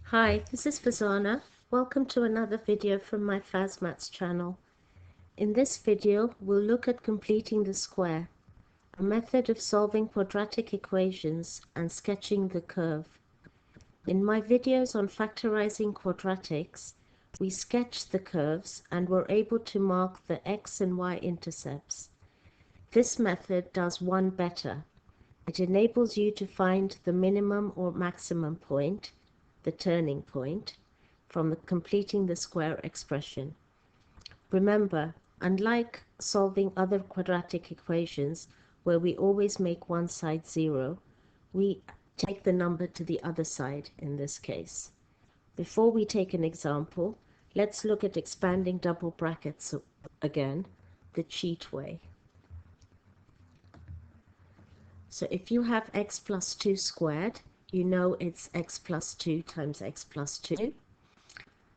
Hi, this is Fazana. Welcome to another video from my FAZMATHS channel. In this video, we'll look at completing the square, a method of solving quadratic equations and sketching the curve. In my videos on factorizing quadratics, we sketched the curves and were able to mark the x and y intercepts. This method does one better. It enables you to find the minimum or maximum point, the turning point, from completing the square expression. Remember, unlike solving other quadratic equations where we always make one side 0, we take the number to the other side in this case. Before we take an example, let's look at expanding double brackets again, the cheat way. So if you have x plus 2 squared, you know it's x plus 2 times x plus 2.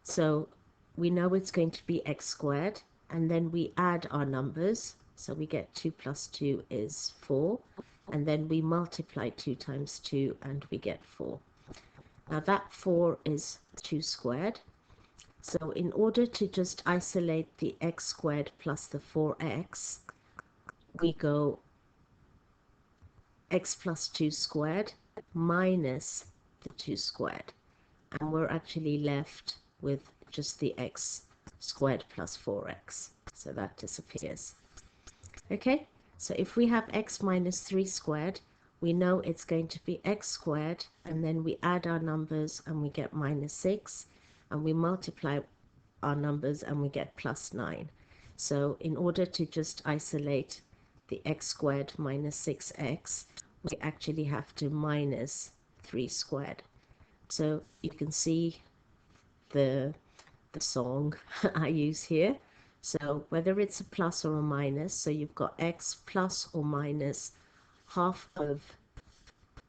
So we know it's going to be x squared, and then we add our numbers. So we get 2 plus 2 is 4, and then we multiply 2 times 2 and we get 4. Now that 4 is 2 squared. So in order to just isolate the x squared plus the 4x, we go x plus 2 squared minus the 2 squared, and we're actually left with just the x squared plus 4x, so that disappears. Okay, so if we have x minus 3 squared, we know it's going to be x squared, and then we add our numbers and we get minus 6, and we multiply our numbers and we get plus 9. So in order to just isolate the x squared minus 6x, we actually have to minus 3 squared. So you can see the song I use here. So whether it's a plus or a minus, so you've got x plus or minus half of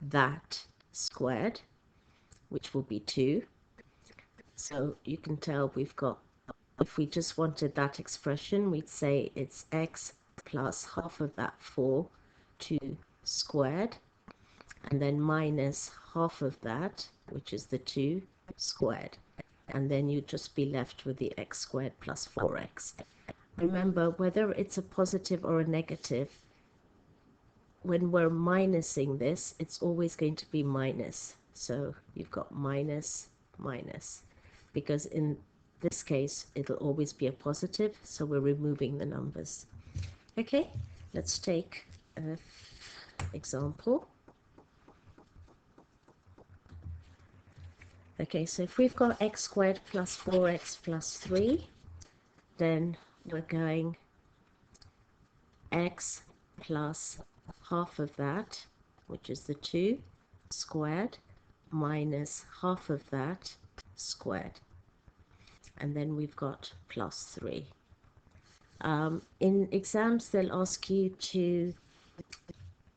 that squared, which will be 2. So you can tell we've got, if we just wanted that expression, we'd say it's x plus half of that 4, 2 squared, and then minus half of that, which is the 2 squared, and then you'd just be left with the x squared plus 4x. Remember, whether it's a positive or a negative, when we're minusing this, it's always going to be minus. So you've got minus, minus, because in this case, it'll always be a positive, so we're removing the numbers. Okay, let's take an example. Okay, so if we've got x squared plus 4x plus 3, then we're going x plus half of that, which is the 2 squared, minus half of that squared. And then we've got plus 3. In exams, they'll ask you to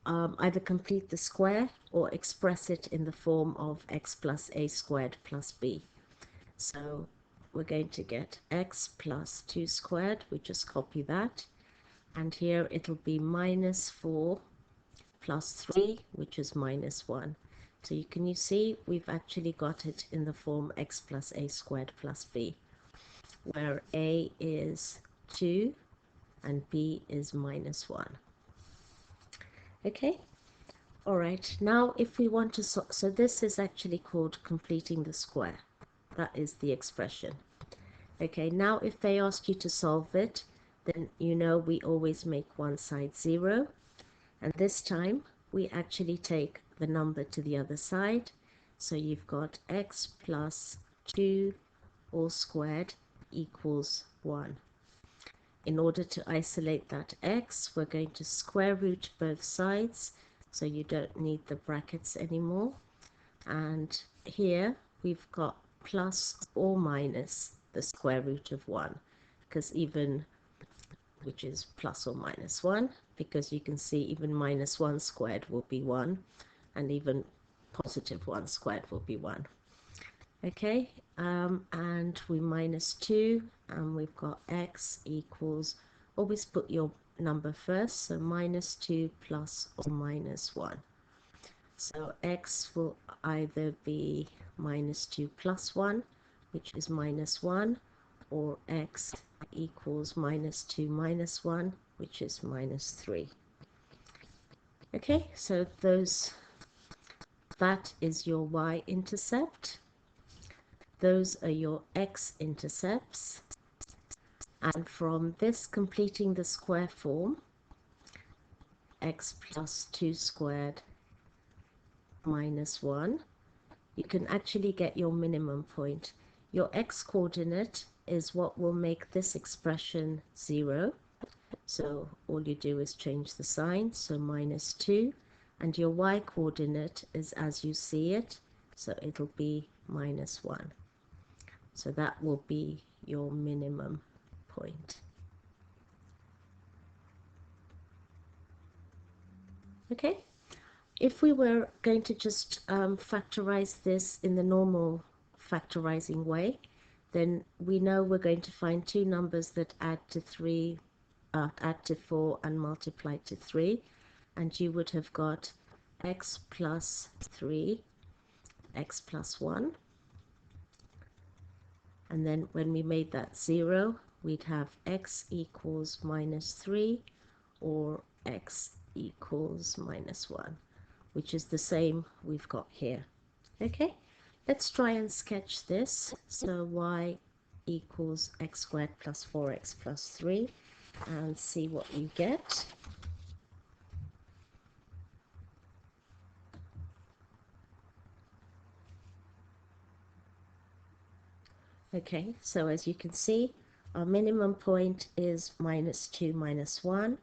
either complete the square or express it in the form of x plus a squared plus b. So we're going to get x plus 2 squared, we just copy that, and here it'll be minus 4 plus 3, which is minus 1. So you see we've actually got it in the form x plus a squared plus b, where a is 2 and b is minus 1. Okay, all right, now if we want to so this is actually called completing the square. That is the expression. Okay, now if they ask you to solve it, then you know we always make one side 0, and this time we actually take the number to the other side. So you've got x plus 2 all squared equals 1. In order to isolate that x, we're going to square root both sides, so you don't need the brackets anymore. And here we've got plus or minus the square root of 1, because even, which is plus or minus 1, because you can see even minus 1 squared will be 1, and even positive 1 squared will be 1. Okay, and we minus 2, and we've got x equals, always put your number first, so minus 2 plus or minus 1. So x will either be minus 2 plus 1, which is minus 1, or x equals minus 2 minus 1, which is minus 3. Okay, so that is your y-intercept. Those are your x-intercepts. And from this completing the square form, x plus 2 squared minus 1, you can actually get your minimum point. Your x-coordinate is what will make this expression 0. So all you do is change the sign, so minus 2. And your y-coordinate is as you see it, so it'll be minus 1. So that will be your minimum point. Okay, if we were going to just factorize this in the normal factorizing way, then we know we're going to find two numbers that add to 3, add to 4 and multiply to 3, and you would have got x plus 3, x plus 1, and then when we made that 0, we'd have x equals minus 3 or x equals minus 1, which is the same we've got here. Okay, let's try and sketch this. So y equals x squared plus 4x plus 3, and see what you get. Okay, so as you can see, our minimum point is minus 2 minus 1.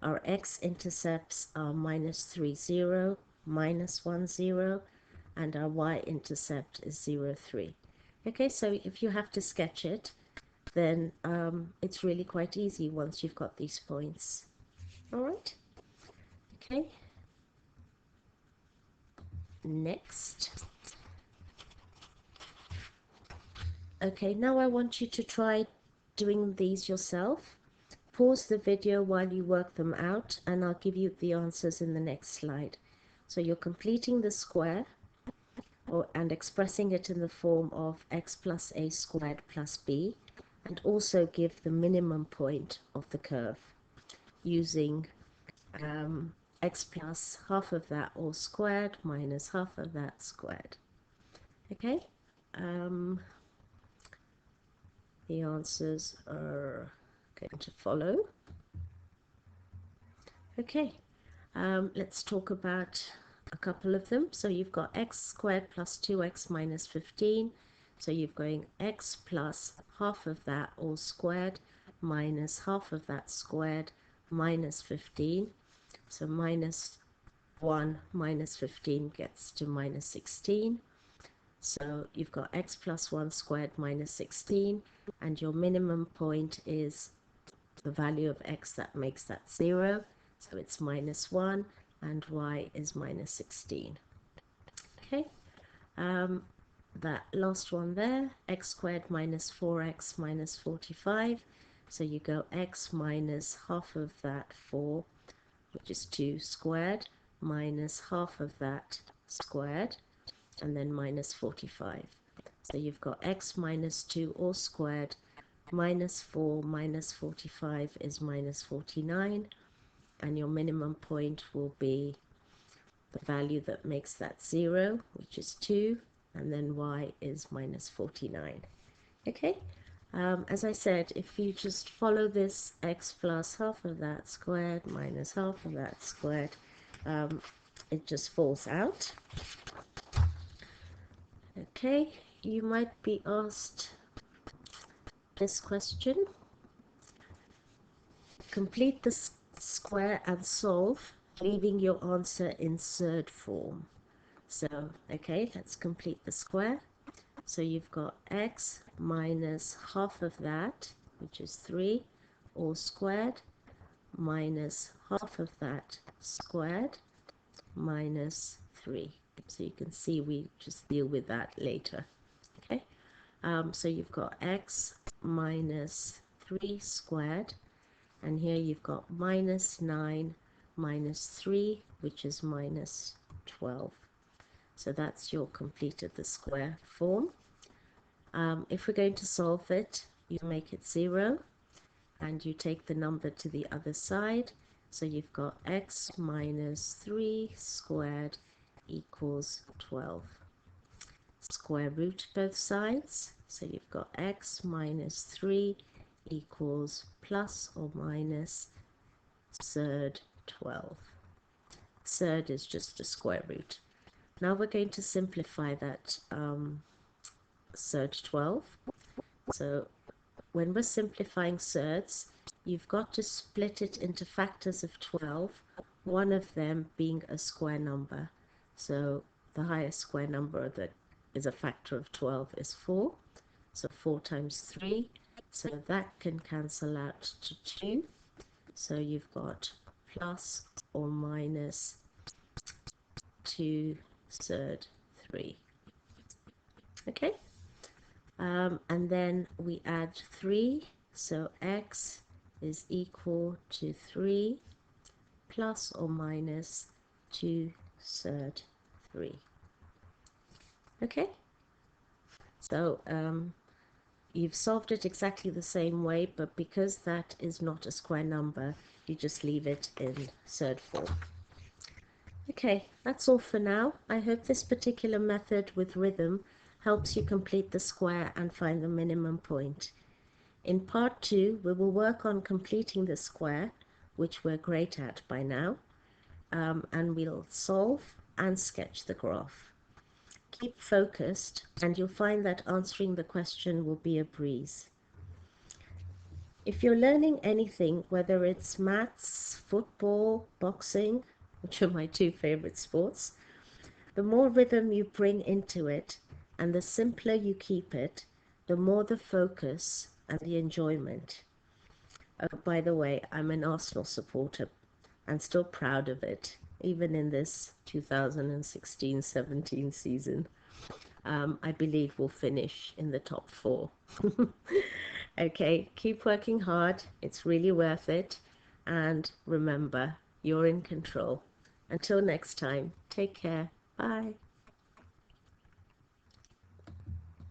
Our x-intercepts are minus 3, 0, minus 1, 0, and our y-intercept is 0, 3. Okay, so if you have to sketch it, then it's really quite easy once you've got these points. All right. Okay. Next. Okay, now I want you to try doing these yourself. Pause the video while you work them out, and I'll give you the answers in the next slide. So you're completing the square and expressing it in the form of x plus a squared plus b, and also give the minimum point of the curve using x plus half of that all squared minus half of that squared. Okay, the answers are going to follow. Okay, let's talk about a couple of them. So you've got x squared plus 2x minus 15. So you're going x plus half of that all squared minus half of that squared minus 15. So minus 1 minus 15 gets to minus 16. So you've got x plus 1 squared minus 16, and your minimum point is the value of x that makes that 0. So it's minus 1, and y is minus 16. Okay, that last one there, x squared minus 4x minus 45. So you go x minus half of that 4, which is 2 squared, minus half of that squared, and then minus 45. So you've got x minus 2 all squared, minus 4 minus 45 is minus 49, and your minimum point will be the value that makes that 0, which is 2, and then y is minus 49. Okay, as I said, if you just follow this x plus half of that squared minus half of that squared, it just falls out. Okay, you might be asked this question. Complete the square and solve, leaving your answer in surd form. So, okay, let's complete the square. So you've got x minus half of that, which is 3, all squared, minus half of that squared, minus 3. So you can see we just deal with that later. Okay, so you've got x minus 3 squared, and here you've got minus 9 minus 3, which is minus 12. So that's your completed the square form. If we're going to solve it, you make it 0 and you take the number to the other side. So you've got x minus 3 squared equals 12. Square root both sides. So you've got x minus 3 equals plus or minus surd 12. Surd is just a square root. Now we're going to simplify that surd 12. So when we're simplifying surds, you've got to split it into factors of 12, one of them being a square number. So the highest square number that is a factor of 12 is 4. So 4 times 3. So that can cancel out to 2. So you've got plus or minus 2 surd 3. Okay? And then we add 3. So x is equal to 3 plus or minus 2 surd 3. Okay? So you've solved it exactly the same way, but because that is not a square number, you just leave it in surd form. Okay, that's all for now. I hope this particular method with rhythm helps you complete the square and find the minimum point. In part 2, we will work on completing the square, which we're great at by now, and we'll solve and sketch the graph. Keep focused and you'll find that answering the question will be a breeze. If you're learning anything, whether it's maths, football, boxing, which are my 2 favorite sports, the more rhythm you bring into it and the simpler you keep it, the more the focus and the enjoyment. By the way, I'm an Arsenal supporter and still proud of it, even in this 2016-17 season. I believe we'll finish in the top 4. Okay, keep working hard. It's really worth it. And remember, you're in control. Until next time, take care. Bye.